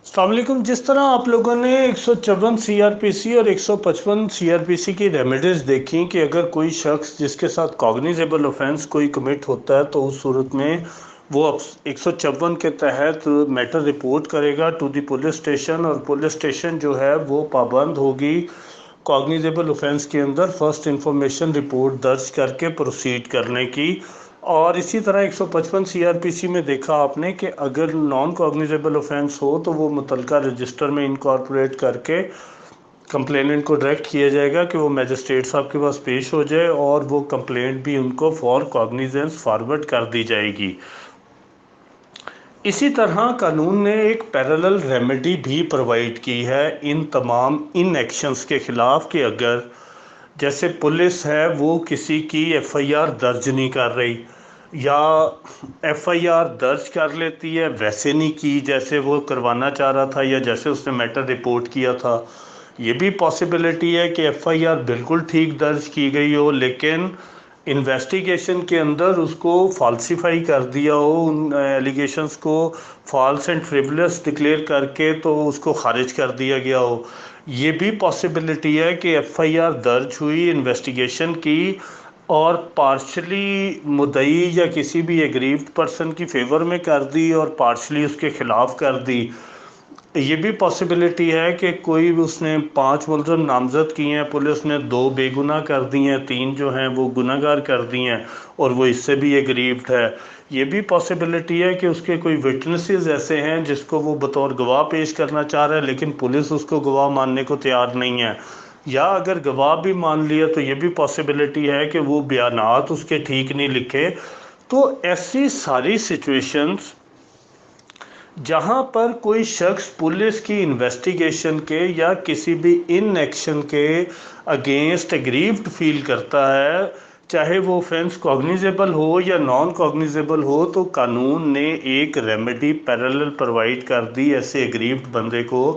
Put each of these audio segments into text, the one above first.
अस्सलाम वालेकुम। जिस तरह आप लोगों ने 154 सीआरपीसी और 155 सीआरपीसी की रेमेडीज देखी कि अगर कोई शख्स जिसके साथ कॉग्निजेबल ऑफेंस कोई कमिट होता है तो उस सूरत में वो 154 के तहत मैटर रिपोर्ट करेगा टू दी पुलिस स्टेशन, और पुलिस स्टेशन जो है वो पाबंद होगी कॉग्निजेबल ऑफेंस के अंदर फर्स्ट इंफॉर्मेशन रिपोर्ट दर्ज करके प्रोसीड करने की। और इसी तरह 155 सीआरपीसी में देखा आपने कि अगर नॉन कॉग्निजेबल ऑफेंस हो तो वो मुतलका रजिस्टर में इनकॉर्पोरेट करके कंप्लेनेंट को डायरेक्ट किया जाएगा कि वो मैजिस्ट्रेट साहब के पास पेश हो जाए और वो कंप्लेंट भी उनको फॉर कॉग्निजेंस फॉरवर्ड कर दी जाएगी। इसी तरह कानून ने एक पैरेलल रेमेडी भी प्रोवाइड की है इन तमाम इन एक्शंस के ख़िलाफ़ कि अगर जैसे पुलिस है वो किसी की एफआईआर दर्ज नहीं कर रही या एफआईआर दर्ज कर लेती है वैसे नहीं की जैसे वो करवाना चाह रहा था या जैसे उसने मैटर रिपोर्ट किया था। ये भी पॉसिबिलिटी है कि एफआईआर बिल्कुल ठीक दर्ज की गई हो लेकिन इन्वेस्टिगेशन के अंदर उसको फॉल्सिफाई कर दिया हो, उन एलिगेशंस को फॉल्स एंड फ्रिवलेस डिक्लेयर करके तो उसको खारिज कर दिया गया हो। ये भी पॉसिबिलिटी है कि एफआईआर दर्ज हुई इन्वेस्टिगेशन की और पार्शली मुद्दई या किसी भी एग्रीव्ड पर्सन की फेवर में कर दी और पार्शली उसके ख़िलाफ़ कर दी। ये भी पॉसिबिलिटी है कि कोई उसने 5 मुलज़म नामज़द किए हैं, पुलिस ने 2 बेगुनाह कर दी हैं, 3 जो हैं वो गुनहगार कर दी हैं और वो इससे भी एग्रीव्ड है। ये भी पॉसिबिलिटी है कि उसके कोई विटनेसेस ऐसे हैं जिसको वो बतौर गवाह पेश करना चाह रहा है लेकिन पुलिस उसको गवाह मानने को तैयार नहीं है, या अगर गवाह भी मान लिया तो ये भी पॉसिबिलिटी है कि वो बयानात उसके ठीक नहीं लिखे। तो ऐसी सारी सिचुएशंस जहाँ पर कोई शख्स पुलिस की इन्वेस्टिगेशन के या किसी भी इन एक्शन के अगेंस्ट एग्रीव्ड फील करता है, चाहे वो ऑफेंस कॉग्निजेबल हो या नॉन कॉग्निजेबल हो, तो कानून ने एक रेमेडी पैरेलल प्रोवाइड कर दी ऐसे एग्रीव्ड बंदे को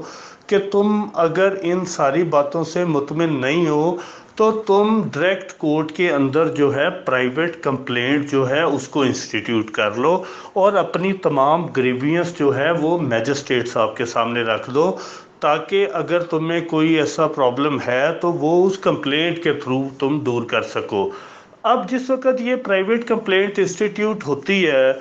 कि तुम अगर इन सारी बातों से मुतमिन नहीं हो तो तुम डायरेक्ट कोर्ट के अंदर जो है प्राइवेट कंप्लेंट जो है उसको इंस्टीट्यूट कर लो और अपनी तमाम ग्रीवियंस जो है वो मैजिस्ट्रेट साहब के सामने रख दो, ताकि अगर तुम्हें कोई ऐसा प्रॉब्लम है तो वो उस कंप्लेंट के थ्रू तुम दूर कर सको। अब जिस वक्त ये प्राइवेट कंप्लेंट इंस्टीट्यूट होती है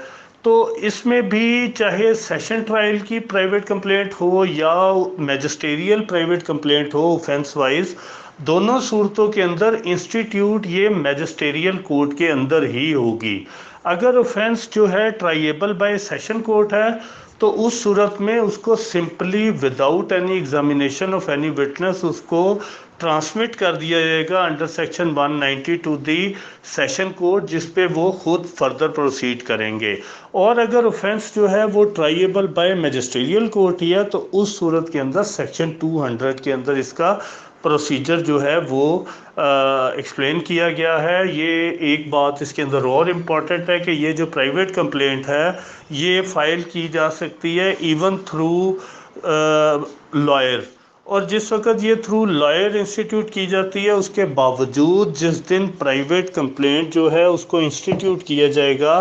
तो इसमें भी चाहे सेशन ट्रायल की प्राइवेट कंप्लेंट हो या मैजिस्टेरियल प्राइवेट कंप्लेंट हो ऑफेंस वाइज, दोनों सूरतों के अंदर इंस्टीट्यूट ये मैजिस्टेरियल कोर्ट के अंदर ही होगी। अगर ऑफेंस जो है ट्राइएबल बाय सेशन कोर्ट है तो उस सूरत में उसको simply without any examination of any witness उसको ट्रांसमिट कर दिया जाएगा under section 190 to the session court, जिस पे वो खुद फर्दर प्रोसीड करेंगे। और अगर ऑफेंस जो है वो ट्राइएबल बाय मैजिस्ट्रियल कोर्ट ही है तो उस सूरत के अंदर सेक्शन 200 के अंदर इसका प्रोसीजर जो है वो एक्सप्लेन किया गया है। ये एक बात इसके अंदर और इम्पॉर्टेंट है कि ये जो प्राइवेट कंप्लेंट है ये फ़ाइल की जा सकती है इवन थ्रू लॉयर, और जिस वक्त ये थ्रू लॉयर इंस्टीट्यूट की जाती है उसके बावजूद जिस दिन प्राइवेट कंप्लेंट जो है उसको इंस्टीट्यूट किया जाएगा,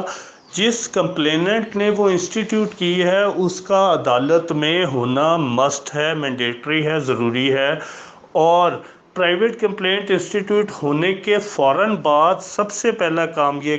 जिस कंप्लेनेंट ने वो इंस्टीट्यूट की है उसका अदालत में होना मस्ट है, मैंडेटरी है, ज़रूरी है। और प्राइवेट कंप्लेंट इंस्टीट्यूट होने के फ़ौरन बाद सबसे पहला काम ये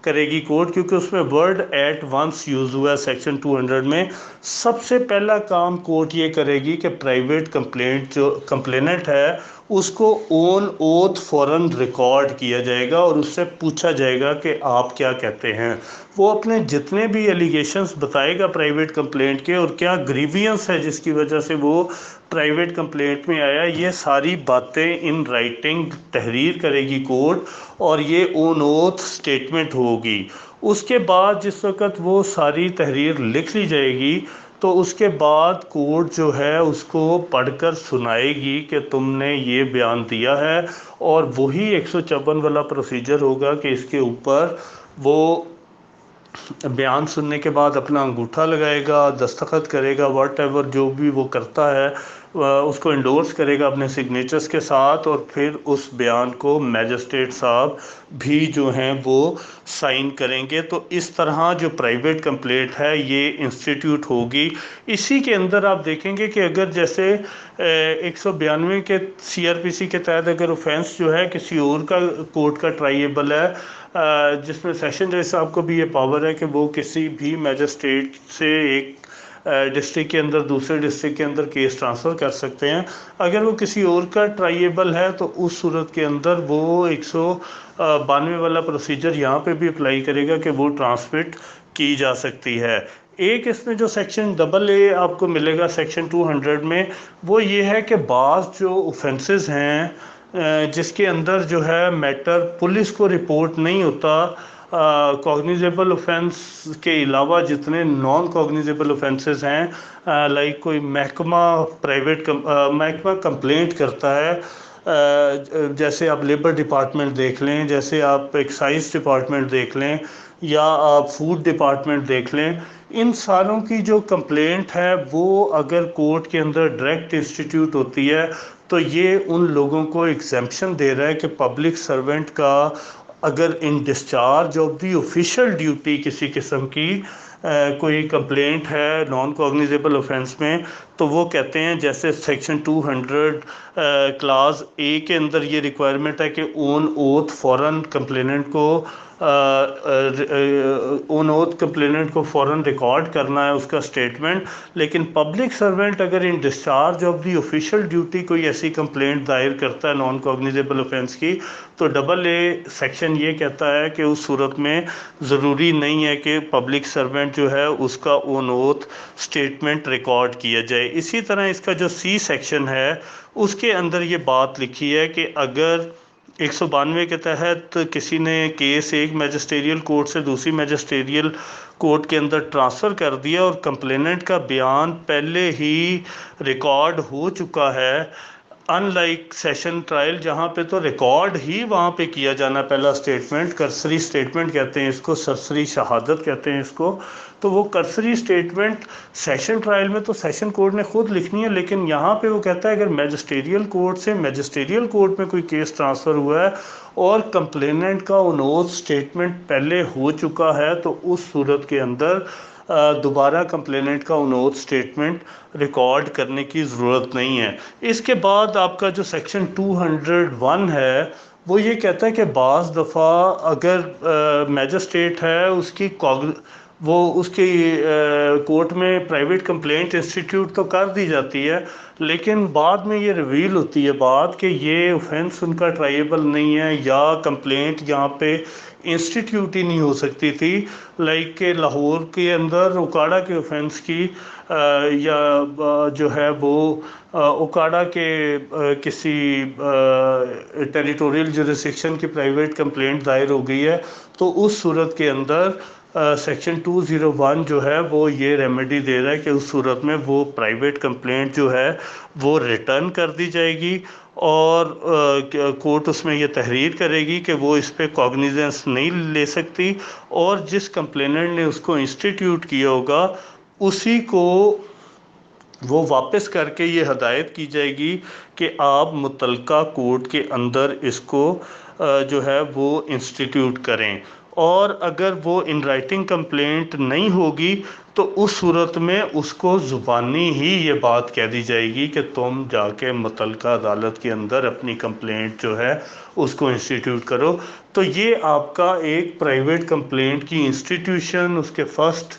करेगी कोर्ट, क्योंकि उसमें वर्ड एट वंस यूज़ हुआ है सेक्शन 200 में। सबसे पहला काम कोर्ट ये करेगी कि प्राइवेट कंप्लेंट जो कंप्लेनेंट है उसको ऑन ओथ फ़ौरन रिकॉर्ड किया जाएगा और उससे पूछा जाएगा कि आप क्या कहते हैं। वो अपने जितने भी एलिगेशंस बताएगा प्राइवेट कंप्लेंट के और क्या ग्रीवियंस है जिसकी वजह से वो प्राइवेट कंप्लेंट में आया, ये सारी बातें इन राइटिंग तहरीर करेगी कोर्ट और ये ऑन ओथ स्टेटमेंट होगी। उसके बाद जिस वक्त वो सारी तहरीर लिख ली जाएगी तो उसके बाद कोर्ट जो है उसको पढ़कर सुनाएगी कि तुमने ये बयान दिया है, और वही 154 वाला प्रोसीजर होगा कि इसके ऊपर वो बयान सुनने के बाद अपना अंगूठा लगाएगा, दस्तखत करेगा, वट एवर जो भी वो करता है اس کو انڈورس کرے گا اپنے سگنیچرز کے ساتھ، اور پھر اس بیان کو میجسٹریٹ صاحب بھی جو ہیں وہ سائن کریں گے۔ تو اس طرح جو پرائیویٹ کمپلینٹ ہے یہ انسٹیٹیوٹ ہوگی۔ اسی کے اندر آپ دیکھیں گے کہ اگر جیسے 192 کے CRPC کے تحت اگر اوفینس جو ہے کسی اور کا کورٹ کا ٹرائیبل ہے، جس میں سیشن جج صاحب کو بھی یہ پاور ہے کہ وہ کسی بھی میجسٹریٹ سے ایک ڈسٹرکٹ کے اندر دوسرے ڈسٹرکٹ کے اندر کیس ٹرانسفر کر سکتے ہیں۔ اگر وہ کسی اور کا ٹرائیبل ہے تو اس صورت کے اندر وہ 192 والا پروسیجر یہاں پہ بھی اپلائی کرے گا کہ وہ ٹرانسمٹ کی جا سکتی ہے۔ ایک اس میں جو سیکشن AA آپ کو ملے گا سیکشن 200 میں، وہ یہ ہے کہ بعض جو اوفینسز ہیں جس کے اندر جو ہے میٹر پولیس کو رپورٹ نہیں ہوتا، کوگنیزیبل اوفینس کے علاوہ جتنے نان کوگنیزیبل اوفینسز ہیں، لائک کوئی محکمہ محکمہ کمپلینٹ کرتا ہے، جیسے آپ لیبر ڈپارٹمنٹ دیکھ لیں، جیسے آپ ایکسائز ڈپارٹمنٹ دیکھ لیں، یا آپ فوڈ ڈپارٹمنٹ دیکھ لیں، ان ساروں کی جو کمپلینٹ ہے وہ اگر کورٹ کے اندر ڈائریکٹ انسٹیٹیوٹ ہوتی ہے تو یہ ان لوگوں کو ایگزیمپشن دے رہا ہے کہ پبلک سرونٹ کا اگر in discharge of the official duty کسی قسم کی کوئی کمپلینٹ ہے نان کوگنیزیبل اوفینس میں، تو وہ کہتے ہیں جیسے سیکشن 200 کلاس A کے اندر یہ ریکوائرمنٹ ہے کہ اون اوتھ فوراً کمپلیننٹ کو فوراً ریکارڈ کرنا ہے اس کا سٹیٹمنٹ، لیکن پبلک سرونٹ اگر in discharge of the official duty کوئی ایسی کمپلینٹ دائر کرتا ہے نان کوگنیزیبل اوفینس کی، تو AA سیکشن یہ کہتا ہے کہ اس صورت میں ضروری نہیں ہے کہ پبلک سرونٹ جو ہے اس کا اون اوتھ سٹیٹمنٹ ریکارڈ کیا جائے۔ اسی طرح اس کا جو C سیکشن ہے اس کے اندر یہ بات لکھی ہے کہ اگر 192 کے تحت کسی نے کیس ایک میجسٹیریل کورٹ سے دوسری میجسٹیریل کورٹ کے اندر ٹرانسفر کر دیا اور کمپلیننٹ کا بیان پہلے ہی ریکارڈ ہو چکا ہے، ان لائک سیشن ٹرائل جہاں پہ تو ریکارڈ ہی وہاں پہ کیا جانا پہلا سٹیٹمنٹ، کرسری سٹیٹمنٹ کہتے ہیں اس کو، سرسری شہادت کہتے ہیں اس کو، تو وہ کرسری سٹیٹمنٹ سیشن ٹرائل میں تو سیشن کورٹ نے خود لکھنی ہے، لیکن یہاں پہ وہ کہتا ہے اگر میجسٹیریل کورٹ سے میجسٹیریل کورٹ میں کوئی کیس ٹرانسفر ہوا ہے اور کمپلیننٹ کا اونوتھ سٹیٹمنٹ پہلے ہو چکا ہے تو اس صورت کے اندر دوبارہ کمپلیننٹ کا اونوتھ سٹیٹمنٹ ریکارڈ کرنے کی ضرورت نہیں ہے۔ اس کے بعد آپ کا جو سیکشن 201 ہے وہ یہ کہتا ہے کہ بعض دفعہ اگر میجسٹریٹ ہے اس کی کورٹ میں پرائیویٹ کمپلینٹ انسٹیٹیوٹ تو کر دی جاتی ہے، لیکن بعد میں یہ ریویل ہوتی ہے بات کہ یہ اوفینس ان کا ٹرائیبل نہیں ہے یا کمپلینٹ یہاں پہ انسٹیٹیوٹ ہی نہیں ہو سکتی تھی، لائک کہ لاہور کے اندر اوکاڑا کے اوفینس کی یا جو ہے وہ اوکاڑا کے کسی ٹیریٹوریل جوریسڈکشن کی پرائیویٹ کمپلینٹ دائر ہو گئی ہے، تو اس صورت کے اندر سیکشن 201 جو ہے وہ یہ ریمیڈی دے رہا ہے کہ اس صورت میں وہ پرائیویٹ کمپلینٹ جو ہے وہ ریٹرن کر دی جائے گی، اور کورٹ اس میں یہ تحریر کرے گی کہ وہ اس پہ کوگنیزنس نہیں لے سکتی، اور جس کمپلیننٹ نے اس کو انسٹیٹیوٹ کیا ہوگا اسی کو وہ واپس کر کے یہ ہدایت کی جائے گی کہ آپ متعلقہ کورٹ کے اندر اس کو جو ہے وہ انسٹیٹیوٹ کریں، اور اگر وہ ان رائٹنگ کمپلینٹ نہیں ہوگی تو اس صورت میں اس کو زبانی ہی یہ بات کہہ دی جائے گی کہ تم جا کے متعلقہ عدالت کے اندر اپنی کمپلینٹ جو ہے اس کو انسٹیٹیوٹ کرو۔ تو یہ آپ کا ایک پرائیویٹ کمپلینٹ کی انسٹیٹیوشن، اس کے فرسٹ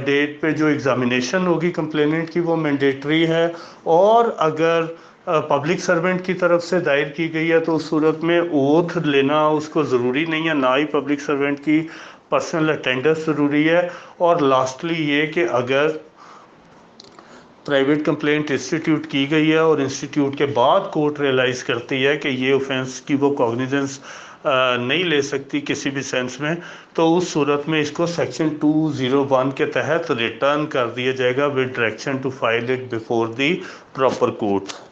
ڈیٹ پہ جو ایگزامینیشن ہوگی کمپلیننٹ کی وہ مینڈیٹری ہے، اور اگر پبلک سرونٹ کی طرف سے دائر کی گئی ہے تو اس صورت میں اوتھ لینا اس کو ضروری نہیں ہے، نہ ہی پبلک سرونٹ کی پرسنل اٹینڈنس ضروری ہے، اور لاسٹلی یہ کہ اگر پرائیویٹ کمپلینٹ انسٹیٹیوٹ کی گئی ہے اور انسٹیٹیوٹ کے بعد کورٹ ریئلائز کرتی ہے کہ یہ اوفینس کی وہ کوگنیزنس نہیں لے سکتی کسی بھی سینس میں، تو اس صورت میں اس کو سیکشن 201 کے تحت ریٹرن کر دیا جائے گا with direction to file it before the proper court.